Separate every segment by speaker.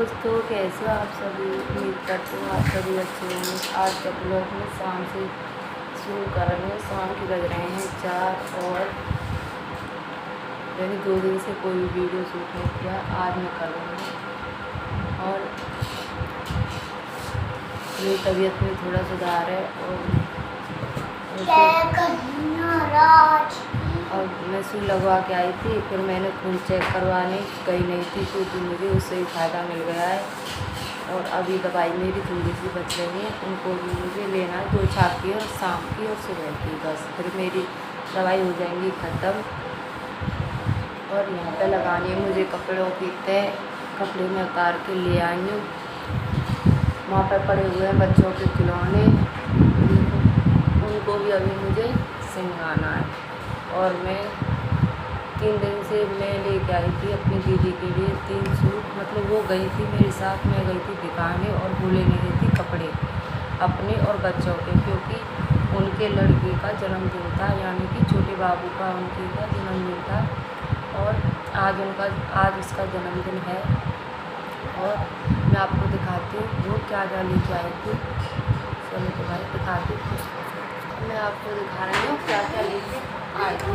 Speaker 1: दोस्तों, कैसे हो आप सभी। उम्मीद करते हो आप सभी अच्छे होंगे। आज का ब्लॉग में शाम से शुरू कर रहे हैं। शाम के बज रहे हैं 4 और यानी 2 दिन से कोई वीडियो शूट नहीं किया। आज मैं कर रही हूँ और मेरी तबीयत में थोड़ा सुधार है और मैं सुई लगवा के आई थी। फिर मैंने खून चेक करवाने गई नहीं थी क्योंकि मुझे उससे ही फ़ायदा मिल गया है। और अभी दवाई मेरी थोड़ी सी बच रही है, उनको भी मुझे लेना है 2 छाप की और शाम की और सुबह की। बस फिर मेरी दवाई हो जाएंगी ख़त्म। और यहाँ पे लगानी है मुझे कपड़ों की तय। कपड़े में उतार के ले आई हूँ। वहाँ पर पड़े हुए हैं बच्चों के खिलौने, उनको भी अभी मुझे सिंगाना है। और मैं 3 दिन से मैं लेके आई थी अपनी दीदी के लिए 3 सूट। मतलब वो गई थी मेरे साथ, मैं गई थी दिखाने और वो लेने गई थी कपड़े अपने और बच्चों के, क्योंकि उनके लड़के का जन्मदिन था, यानी कि छोटे बाबू का उनके का जन्मदिन था। और आज उसका जन्मदिन है। और मैं आपको दिखाती हूँ वो क्या क्या लेके आई थी। चलो तो भाई दिखाती हूँ, मैं आपको दिखा रही हूँ क्या क्या लेके आई थी।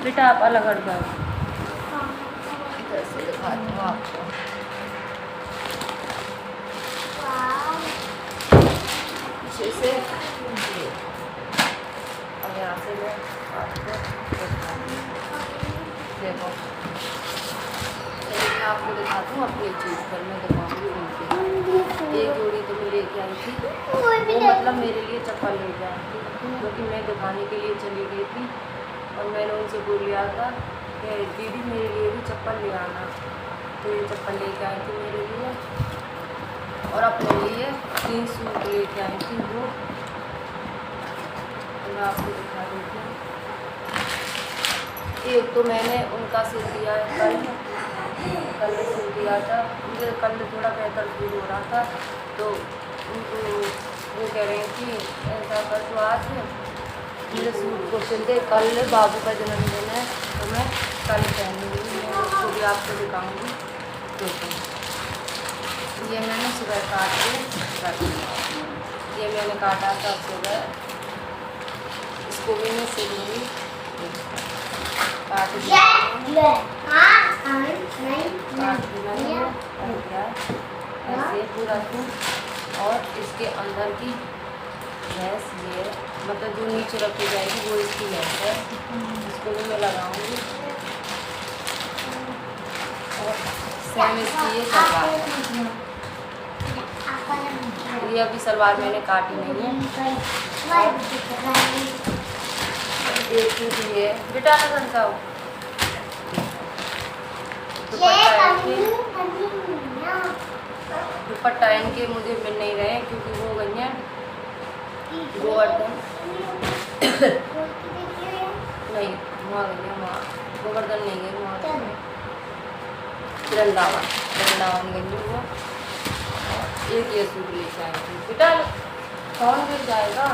Speaker 1: बेटा आप अलग हट जाओ, इधर से दिखाती हूँ आपको। पीछे से और यहाँ से मैं आपको दिखाती हूँ। देखो मैं आपको दिखाती हूँ अपनी चीज़ पर, मैं दिखाऊँगी उनकी। एक जोड़ी तो मैं लेके आई थी, वो मतलब मेरे लिए चप्पल लेके आई थी, क्योंकि मैं दिखाने के लिए चली गई थी। और मैंने उनसे बोल लिया था कि दीदी मेरे लिए भी चप्पल ले आना। तो ये चप्पल लेके आई थी मेरे लिए और अपने लिए 3 सूट लेके आई थी वो। तो मैं आपको दिखा देती हूँ। एक तो मैंने उनका सिल दिया है कल सिल दिया था। मुझे कल थोड़ा बेहतर फील हो रहा था, तो उनको वो कह रहे हैं कि ऐसा कर तो आज मेरे सूट को सिल दे। कल बाबू का जन्मदिन है तो मैं कल पहनूँगी, मैं उसको भी आपको दिखाऊँगी। देखो ये मैंने सुबह काट के रख दिया, ये मैंने काटा था सुबह, इसको भी मैं सिलूँगी। काट दिया ऐसे पूरा सूट। और इसके अंदर की लेस ये मतलब जो नीचे रखी जाएगी वो इसकी लेस है, इसको भी मैं लगाऊंगी। और सेम इसकी ये सलवार है, ये अभी सलवार मैंने काटी नहीं है। एक चीज़ ये बेटा ना जाओ, दुपट्टा इनके मुझे मिल नहीं रहे क्योंकि वो गई हैं गोवर्धन नहीं, वहाँ गई हैं, वहाँ गोवर्धन नहीं गई, वहाँ वृंदावन गई हैं वो। एक ये सूट लेके आई थी। बेटा कौन गिर जाएगा।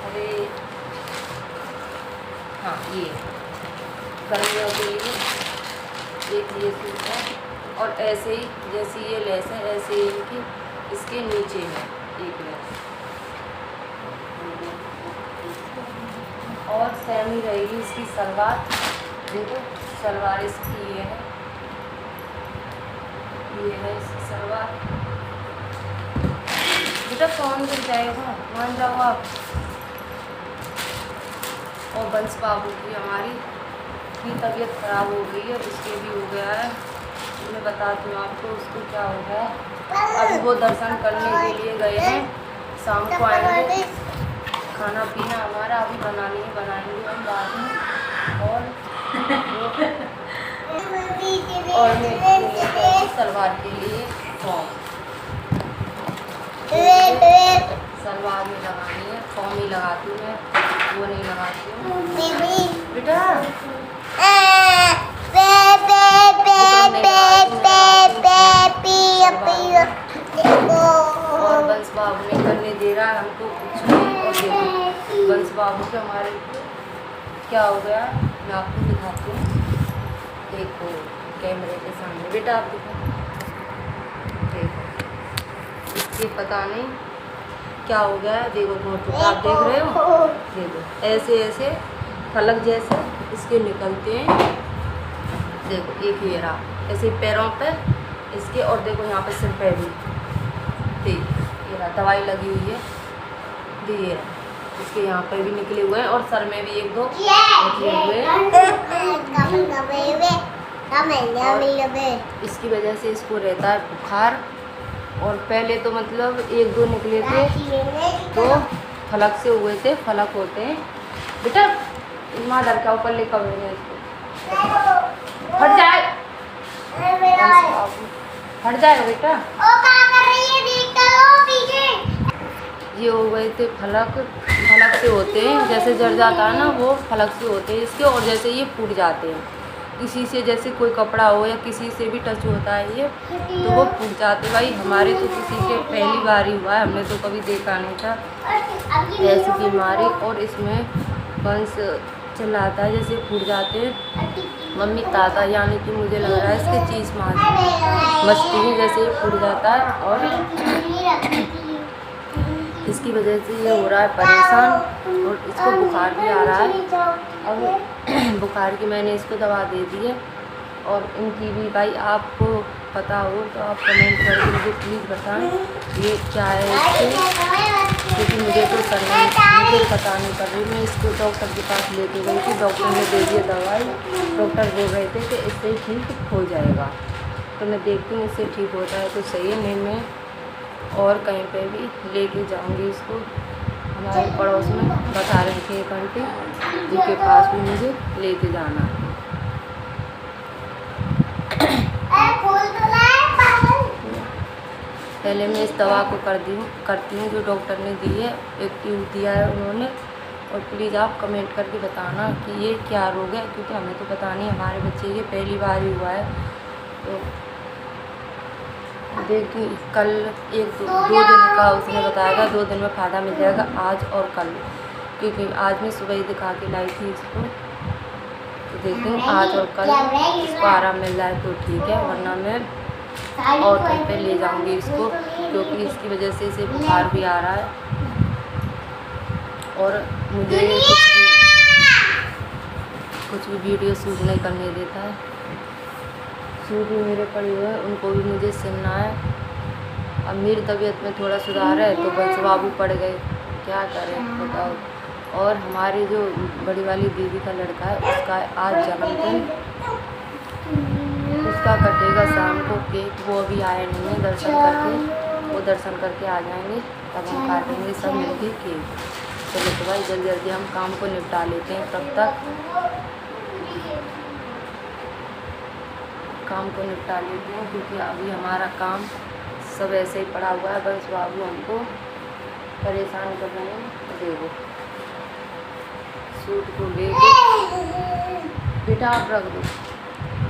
Speaker 1: अरे हाँ, ये गर्मियों के लिए एक ये सूट है। और ऐसे ही जैसे ये लेस है ऐसे ही इनकी इसके नीचे है एक लेस, और सेम ही रहेगी इसकी सलवार। देखो सलवार इसकी ये है इसकी सलवार। बेटा कौन गिर जाएगा, मान जाओ आप। और बंस बाबू की हमारी की तबीयत ख़राब हो गई है, उसके भी हो गया है। मैं बताती हूँ आपको उसको क्या हो गया है। अभी वो दर्शन करने के लिए गए हैं, शाम को आएंगे। खाना पीना हमारा अभी बनाएंगे हम बाद में। और मैं सलवार के लिए फॉर्म सलवार में लगानी है, फॉर्म ही लगाती हूँ मैं, वो नहीं लगाती हूँ बेटा। और बंस बाबू नहीं करने दे रहा है हमको कुछ भी। और देखो बंस बाबू के हमारे क्या हो गया, मैं आपको दिखाती हूँ। देखो कैमरे के सामने बेटा आप दिखा। देखो इसके पता नहीं क्या हो गया है। देखो मोटू आप देख रहे हो। देखो ऐसे ऐसे फलक जैसे इसके निकलते हैं। देखो एक ये रहा ऐसे पैरों पे इसके, और देखो यहाँ पे सिर पे भी देख ये रहा दवाई लगी हुई है। ये रहा इसके यहाँ पे भी निकले हुए हैं और सर में भी एक दो निकले हुए हैं। इसकी वजह से इसको रहता है बुखार। और पहले तो मतलब एक दो निकले थे तो फलक से हुए थे, फलक होते हैं बेटा मादर का ऊपर लेकर हुए हैं इसको फट जाए, फट जाएगा बेटा। ये हो गए थे फलक, फलक से होते हैं जैसे जड़ जाता है ना वो फलक से होते हैं इसके। और जैसे ये फूट जाते हैं किसी से, जैसे कोई कपड़ा हो या किसी से भी टच होता है ये तो वो फूट जाते। भाई हमारे तो किसी के पहली बार ही हुआ है, हमने तो कभी देखा नहीं था ऐसी बीमारी। और इसमें वंश चलाता है जैसे फूट जाते हैं। मम्मी ताता यानी कि मुझे लग रहा है इसके चीज मस्ती में जैसे ही फूट जाता है। और इसकी वजह से ये हो रहा है परेशान और इसको बुखार भी आ रहा है। अब बुखार की मैंने इसको दवा दे दी है। और इनकी भी भाई आपको पता हो तो आप कमेंट करके मुझे प्लीज़ बताएं ये क्या है इससे, क्योंकि मुझे तो सर में मुझे पता नहीं कर रही। मैं इसको डॉक्टर के पास लेके गई थी, डॉक्टर ने दे दिया दवाई। डॉक्टर बोल रहे थे कि इससे ठीक हो जाएगा। तो मैं देखती हूँ इससे ठीक होता है तो सही है, नहीं मैं और कहीं पे भी लेके जाऊंगी इसको। हमारे पड़ोस में बता रही थी एक आंटी जिनके पास भी मुझे लेके जाना है। पहले मैं इस दवा को करती हूँ जो डॉक्टर ने दी है, एक ट्यूब दिया है उन्होंने। और प्लीज़ आप कमेंट करके बताना कि ये क्या रोग है, क्योंकि हमें तो पता नहीं, हमारे बच्चे ये पहली बार ही हुआ है। तो देखिए कल एक दो दिन का उसने बताया था, 2 दिन में फ़ायदा मिल जाएगा आज और कल, क्योंकि आज मैं सुबह ही दिखा के लाई थी इसको। तो देखते हैं आज और कल इसको आराम मिल जाए तो ठीक है, वरना मैं और कहीं पे ले जाऊंगी इसको, क्योंकि इसकी वजह से इसे बुखार भी आ रहा है। और मुझे कुछ भी वीडियो शूट नहीं करने देता है। सूट भी मेरे पड़े हुए हैं, उनको भी मुझे सिलना है। अब मेरी तबीयत में थोड़ा सुधार है तो बस बाबू पड़ गए, क्या करें बताओ। और हमारी जो बड़ी वाली दीदी का लड़का है उसका आज जन्मदिन, उसका कटेगा शाम को केक। वो अभी आए नहीं है दर्शन करके, वो दर्शन करके आ जाएंगे तब हम काटेंगे सब मिलके केक। चलो तो भाई जल्दी जल्दी हम काम को निपटा लेते हैं, तब तक काम को निपटा लेते हैं, क्योंकि अभी हमारा काम सब ऐसे ही पड़ा हुआ है। बस बाबू हमको परेशान कर रहे हैं। देखो सूट को लेके बेटा आप रख दो,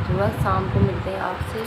Speaker 1: थोड़ा शाम को मिलते हैं आपसे।